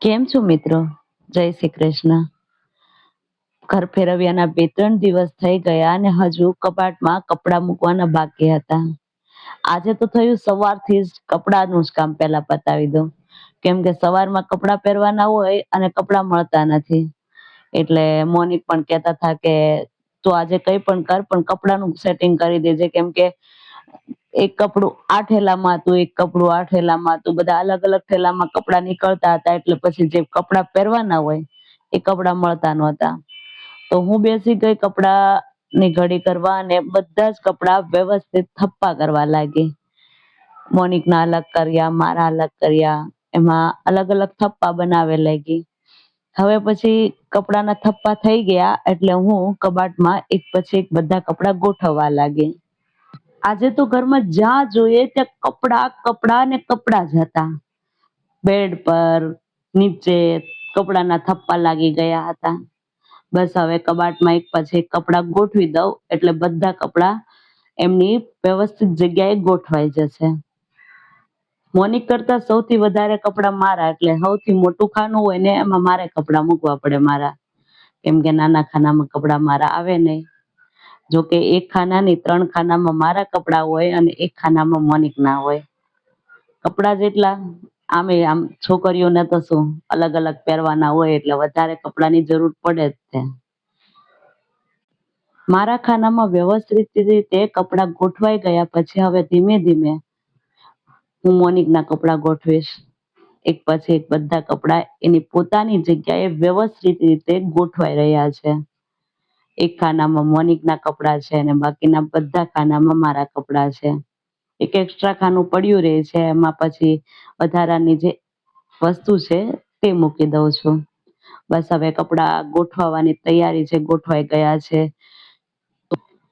કેમ છો મિત્રો? જય શ્રી કૃષ્ણ. ઘર ફેરવ્યાના 2-3 દિવસ થઈ ગયા અને હજુ કબાટમાં કપડાં મૂકવાના બાકી હતા. આજે તો થયું સવારથી જ કપડાનું જ કામ પહેલા પતાવી દઉં. કેમ કે સવારમાં કપડાં પહેરવાના હોય અને કપડાં મળતા નથી. એટલે મોનિક પણ કહેતા હતા કે તું આજે કંઈ પણ કર પણ કપડાનું સેટિંગ કરી દેજે, કેમ કે એક કપડું આ ઠેલામાં હતું, એક કપડું આ ઠેલામાં હતું, બધા અલગ અલગ ઠેલામાં કપડાં નીકળતા હતા. એટલે પછી જે કપડાં પહેરવાના હોય એ કપડાં મળતા નહોતા. તો હું બેસી ગઈ કપડાની ઘડી કરવા અને બધા જ કપડાં વ્યવસ્થિત થપ્પા કરવા લાગી. મોનિકના અલગ કર્યા, મારા અલગ કર્યા, એમાં અલગ અલગ થપ્પા બનાવે લાગી. હવે પછી કપડાના થપ્પા થઈ ગયા એટલે હું કબાટમાં એક પછી એક બધા કપડાં ગોઠવવા લાગી. આજે તો ઘરમાં જ્યાં જોઈએ ત્યાં કપડાં કપડાં ને કપડાં જ હતા. બેડ પર, નીચે કપડાના થપ્પા લાગી ગયા હતા. બસ હવે કબાટમાં એક પછી એક કપડાં ગોઠવી દઉં એટલે બધા કપડાં એમની વ્યવસ્થિત જગ્યાએ ગોઠવાઈ જશે. મોનિક કરતા સૌથી વધારે કપડાં મારા, એટલે સૌથી મોટું ખાનું હોય ને એમાં મારે કપડાં મૂકવા પડે મારા, કેમ કે નાના ખાનામાં કપડાં મારા આવે નહીં. જોકે એક ખાનાની 3 ખાનામાં મારા કપડાં હોય અને એક ખાનામાં મોનિક ના હોય. કપડાં જેટલા આમ છોકરીઓને તો શું અલગ અલગ પહેરવાના હોય એટલે વધારે કપડાની જરૂર પડે જ છે. મારા ખાનામાં વ્યવસ્થિત રીતે કપડાં ગોઠવાઈ ગયા પછી હવે ધીમે ધીમે હું મોનિકના કપડાં ગોઠવીશ. એક પછી એક બધા કપડાં એની પોતાની જગ્યાએ વ્યવસ્થિત રીતે ગોઠવાઈ રહ્યા છે. એક ખાનામાં મોનિકના કપડાં છે અને બાકીના બધા ખાનામાં મારા કપડાં છે. એક એક્સ્ટ્રા ખાનું પડ્યું રહે છે, એમાં પછી વધારાની જે વસ્તુ છે તે મૂકી દઉં છું. બસ હવે કપડાં ગોઠવવાની તૈયારી છે, ગોઠવાઈ ગયા છે.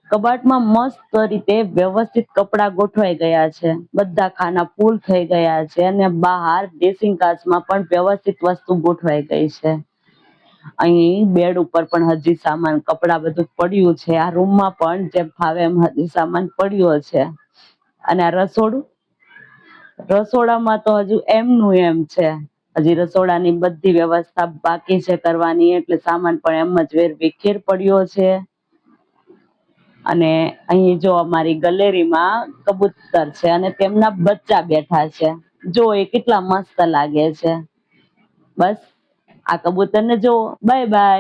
કબાટમાં મસ્ત રીતે વ્યવસ્થિત કપડાં ગોઠવાઈ ગયા છે. બધા ખાના ફૂલ થઈ ગયા છે અને બહાર ડ્રેસિંગ કાચમાં પણ વ્યવસ્થિત વસ્તુ ગોઠવાઈ ગઈ છે. અહીં બેડ ઉપર પણ હજી સામાન કપડાં બધું પડ્યું છે. આ રૂમમાં પણ જેમ ફાવે એમ હજી સામાન પડ્યો છે. અને આ રસોડામાં તો હજુ એમનું એમ છે. હજી રસોડાની બધી વ્યવસ્થા બાકી છે કરવાની, એટલે સામાન પણ એમ જ વેરવિખેર પડ્યો છે. અને અહીં જો અમારી ગેલેરીમાં કબૂતર છે અને તેમના બચ્ચા બેઠા છે. જો એ કેટલા મસ્ત લાગે છે. બસ આ કબૂતરને જો બાય બાય.